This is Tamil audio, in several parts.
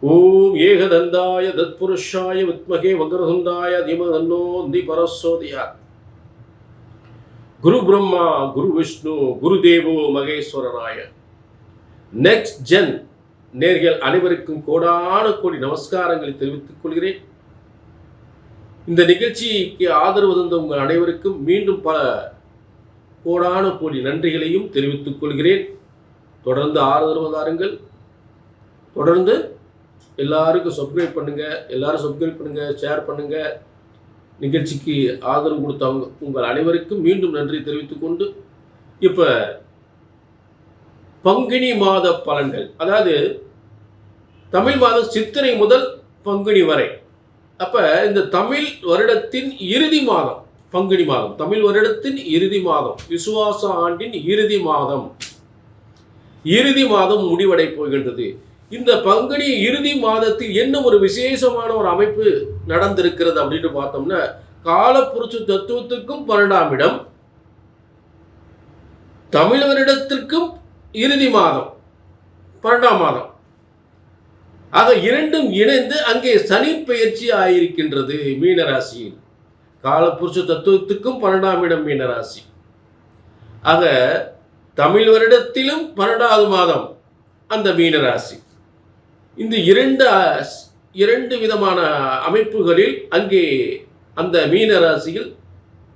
ஓம் ஏகதந்தாய தத்புருஷாய வித்மகே வக்ரதுண்டாய தீமதன்னோ பரசோதியாத். குரு பிரம்மா குரு விஷ்ணு குரு தேவோ மகேஸ்வரராய. நெக்ஸ்ட் ஜென் நேர்கள் அனைவருக்கும் கோடான கோடி நமஸ்காரங்களை தெரிவித்துக் கொள்கிறேன். இந்த நிகழ்ச்சிக்கு ஆதரவு தந்த உங்கள் அனைவருக்கும் மீண்டும் பல கோடான கோடி நன்றிகளையும் தெரிவித்துக் கொள்கிறேன். தொடர்ந்து ஆதரவு தாருங்கள். தொடர்ந்து எல்லாருக்கும் சப்ஸ்கிரைப் பண்ணுங்க, ஷேர் பண்ணுங்க. நிகழ்ச்சிக்கு ஆதரவு கொடுத்தவங்க உங்கள் அனைவருக்கும் மீண்டும் நன்றி தெரிவித்துக் கொண்டு, இப்போ பங்குனி மாத பலன்கள், அதாவது தமிழ் மாதம் சித்திரை முதல் பங்குனி வரை. அப்ப இந்த தமிழ் வருடத்தின் இறுதி மாதம் பங்குனி மாதம், தமிழ் வருடத்தின் இறுதி மாதம், விசுவாச ஆண்டின் இறுதி மாதம் முடிவடை போகின்றது. இந்த பங்குனி இறுதி மாதத்தில் என்ன ஒரு விசேஷமான ஒரு அமைப்பு நடந்திருக்கிறது அப்படின்னு பார்த்தோம்னா, காலப்புருஷ தத்துவத்துக்கும் 12ஆம் இடம், தமிழ் வருடத்திற்கும் இறுதி மாதம் 12ஆம் மாதம் ஆக இரண்டும் இணைந்து அங்கே சனி பெயர்ச்சி ஆயிருக்கின்றது மீனராசியில். காலப்புருஷ தத்துவத்துக்கும் 12ஆம் இடம் மீனராசி. ஆக தமிழ் வருடத்திலும் 12ஆவது மாதம் அந்த மீனராசி. இந்த இரண்டு விதமான அமைப்புகளில் அங்கே அந்த மீனராசியில்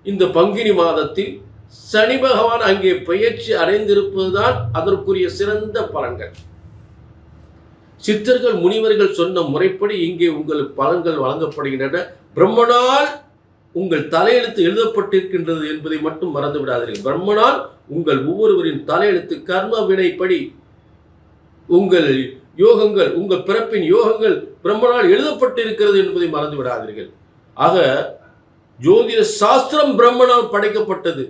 இந்த பங்குனி மாதத்தில் சனி பகவான் அங்கே பெயர்ச்சி அடைந்திருப்பதுதான் அதற்குரிய சிறந்த பலன்கள். சித்தர்கள் முனிவர்கள் சொன்ன முறைப்படி இங்கே உங்களுக்கு பலன்கள் வழங்கப்படுகின்றன. பிரம்மனால் உங்கள் தலையெழுத்து எழுதப்பட்டிருக்கின்றது என்பதை மட்டும் மறந்து விடாதீர்கள். பிரம்மனால் உங்கள் ஒவ்வொருவரின் தலையெழுத்து கர்ம வினைப்படி உங்கள் யோகங்கள், உங்கள் பிறப்பின் யோகங்கள் பிரம்மனால் எழுதப்பட்டிருக்கிறது என்பதை மறந்து விடாதீர்கள். ஆக ஜோதிட சாஸ்திரம் பிரம்மனால் படைக்கப்பட்டது.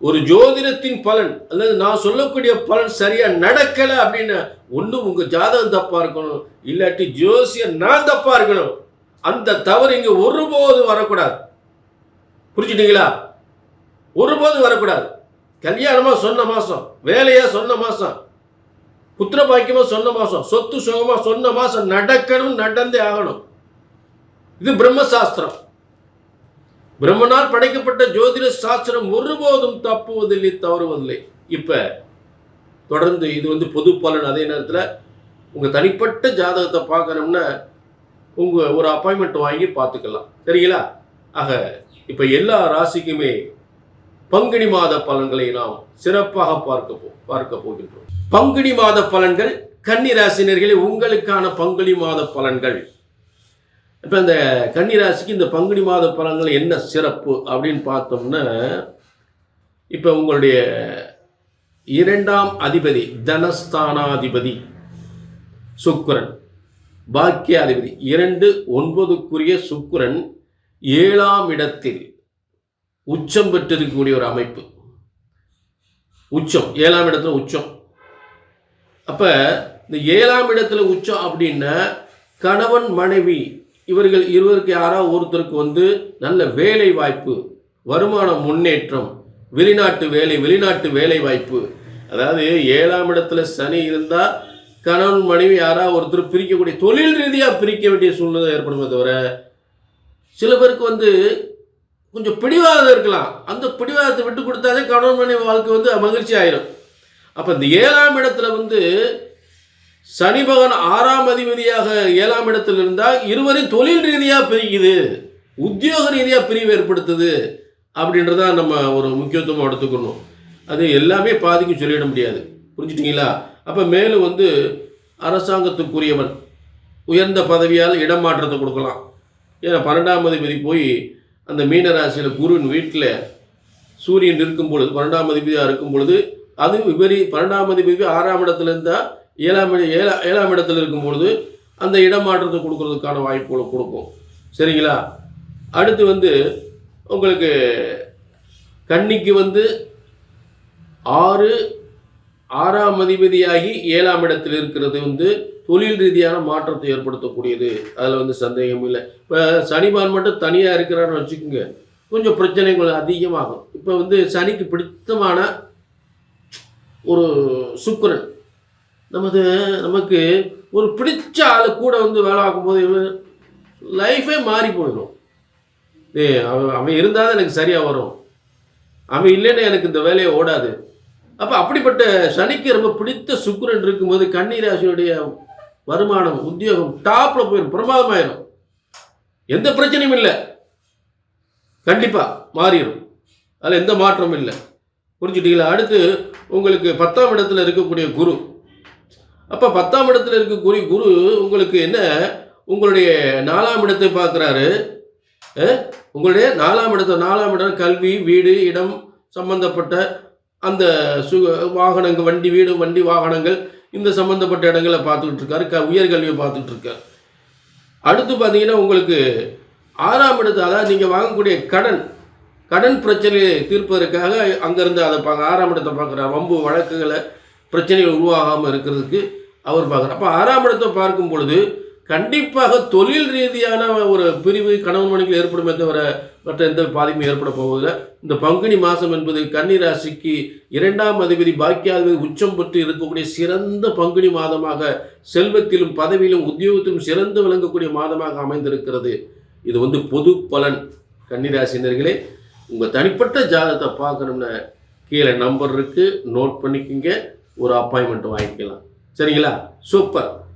ஒரு ஜோதிடத்தின் பலன் அல்லது நான் சொல்லக்கூடிய பலன் சரியா நடக்கல அப்படின்னு ஒன்றும் உங்க ஜாதகம் தப்பா இருக்கணும், இல்லாட்டி ஜோசியர் நான் தப்பா இருக்கணும். அந்த தவறு இங்க ஒருபோது வரக்கூடாது. புரிஞ்சுட்டீங்களா? ஒருபோது வரக்கூடாது. கல்யாணமா சொன்ன மாசம், வேலையா சொன்ன மாசம், புத்திர பாக்கியமா சொன்ன மாசம், சொத்து சுகமா சொன்ன மாசம் நடக்கணும், நடந்தே ஆகணும். இது பிரம்மசாஸ்திரம். பிரம்மனால் படைக்கப்பட்ட ஜோதிட சாஸ்திரம் ஒருபோதும் தப்புவதில்லை, தவறுவதில்லை. இப்ப தொடர்ந்து இது பொது பலன். அதே நேரத்தில் உங்க தனிப்பட்ட ஜாதகத்தை பார்க்கணும்னா உங்க ஒரு அப்பாயின்மெண்ட் வாங்கி பார்த்துக்கலாம். சரிங்களா? ஆக இப்ப எல்லா ராசிக்குமே பங்குனி மாத பலன்களை நாம் சிறப்பாக பார்க்க போகின்றோம். பங்குனி மாத பலன்கள், கன்னி ராசினர்களே, உங்களுக்கான பங்குனி மாத பலன்கள். இப்ப இந்த கன்னி ராசிக்கு இந்த பங்குனி மாத பலன்கள் என்ன சிறப்பு அப்படின்னு பார்த்தோம்னா, இப்ப உங்களுடைய 2ஆம் அதிபதி, தனஸ்தானாதிபதி சுக்கிரன், பாக்கியாதிபதி 2-9க்குரிய சுக்கிரன் 7ஆம் இடத்தில் உச்சம் பெற்றிருக்கக்கூடிய ஒரு அமைப்பு. உச்சம் 7ஆம் இடத்துல உச்சம். அப்ப இந்த 7ஆம் இடத்துல உச்சம் அப்படின்னா கணவன் மனைவி இவர்கள் இருவருக்கு யாராவது ஒருத்தருக்கு நல்ல வேலை வாய்ப்பு, வருமான முன்னேற்றம், வெளிநாட்டு வேலை வாய்ப்பு. அதாவது 7ஆம் இடத்துல சனி இருந்தா கணவன் மனைவி யாராவது ஒருத்தர் பிரிக்கக்கூடிய, தொழில் ரீதியாக பிரிக்க வேண்டிய சூழ்நிலை ஏற்படுமே தவிர, சில பேருக்கு கொஞ்சம் பிடிவாதம் இருக்கலாம். அந்த பிடிவாதத்தை விட்டு கொடுத்தாலே கணவன் மனைவி வாழ்க்கை மகிழ்ச்சி ஆயிரும். அப்போ இந்த 7ஆம் இடத்துல சனி பகவான் 6ஆம் அதிபதியாக 7ஆம் இடத்துல இருந்தால் இருவரையும் தொழில் ரீதியாக பிரிக்குது, உத்தியோக ரீதியாக பிரிவு ஏற்படுத்துது அப்படின்றத நம்ம ஒரு முக்கியத்துவம் எடுத்துக்கணும். அது எல்லாமே பாதிக்கும் சொல்லிட முடியாது. புரிஞ்சுட்டீங்களா? அப்போ மேலும் அரசாங்கத்துக்குரியவன் உயர்ந்த பதவியால் இடமாற்றத்தை கொடுக்கலாம். ஏன்னா 12ஆம் அதிபதி போய் அந்த மீனராசியில் குருவின் வீட்டில் சூரியன் இருக்கும் பொழுது, 12ஆம் அதிபதியாக இருக்கும் பொழுது, அது விபரி 12ஆம் அதிபதி 6ஆம் இடத்துல இருந்தால் 7ஆம் இடத்துல இருக்கும் பொழுது அந்த இடமாற்றத்தை கொடுக்கறதுக்கான வாய்ப்புகளை கொடுக்கும். சரிங்களா? அடுத்து உங்களுக்கு கன்னிக்கு 6ஆம் அதிபதியாகி 7ஆம் இடத்தில் இருக்கிறது தொழில் ரீதியான மாற்றத்தை ஏற்படுத்தக்கூடியது. அதில் சந்தேகம் இல்லை. இப்போ சனிபான் மட்டும் தனியாக இருக்கிறான்னு வச்சுக்கோங்க, கொஞ்சம் பிரச்சனைகள் அதிகமாகும். இப்போ சனிக்கு பிடித்தமான ஒரு சுக்கிரன் நமக்கு ஒரு பிடிச்ச ஆள் கூட வந்து வேலை பார்க்கும்போது லைஃபே மாறி போயிடும். அவன் இருந்தால் தான் எனக்கு சரியாக வரும், அவன் இல்லைன்னா எனக்கு இந்த வேலையை ஓடாது. அப்போ அப்படிப்பட்ட சனிக்கு ரொம்ப பிடித்த சுக்கிரன் இருக்கும்போது கன்னி ராசியுடைய வருமானம், உத்தியோகம் டாப்பில் போயிடும், பிரமாதமாயிடும். எந்த பிரச்சனையும் இல்லை, கண்டிப்பாக மாறிடும், அதில் எந்த மாற்றமும் இல்லை. புரிஞ்சுட்டீங்களா? அடுத்து உங்களுக்கு 10ஆம் இடத்துல இருக்கக்கூடிய குரு. அப்போ 10ஆம் இடத்துல இருக்கக்கூடிய குரு உங்களுக்கு என்ன, உங்களுடைய 4ஆம் இடத்தை பார்க்குறாரு. உங்களுடைய 4ஆம் இடம் கல்வி, வீடு, இடம் சம்பந்தப்பட்ட அந்த வாகனங்கள், வண்டி, வீடு, வண்டி, வாகனங்கள், இந்த சம்பந்தப்பட்ட இடங்களை பார்த்துக்கிட்டு இருக்காரு. உயர்கல்வியை பார்த்துக்கிட்டு இருக்காரு. அடுத்து பார்த்தீங்கன்னா உங்களுக்கு 6ஆம் இடத்து, அதாவது நீங்கள் வாங்கக்கூடிய கடன் பிரச்சனையை தீர்ப்பதற்காக அங்கேருந்து அதை 6ஆம் இடத்தை பார்க்குறாரு. வம்பு வழக்குகளை, பிரச்சனைகள் உருவாகாமல் இருக்கிறதுக்கு அவர் பார்க்குறார். அப்போ 6ஆம் இடத்தை பார்க்கும் பொழுது கண்டிப்பாக தொழில் ரீதியான ஒரு பிரிவு கணவன் மனைவிக்கு ஏற்படுமே தவிர மற்ற எந்த பாதிப்பும் ஏற்பட போவதில்லை. இந்த பங்குனி மாதம் என்பது கன்னி ராசிக்கு 2ஆம் அதிபதி பாக்கியாதிபதி உச்சம் பெற்று இருக்கக்கூடிய சிறந்த பங்குனி மாதமாக, செல்வத்திலும் பதவியிலும் உத்தியோகத்திலும் சிறந்து விளங்கக்கூடிய மாதமாக அமைந்திருக்கிறது. இது வந்து பொது பலன். கன்னிராசினர்களே, உங்கள் தனிப்பட்ட ஜாதகத்தை பார்க்கணும்னா கீழே நம்பர் இருக்குது, நோட் பண்ணிக்கோங்க, ஒரு அப்பாயின்மெண்ட் வாங்கிக்கலாம். சரிங்களா? சூப்பர்.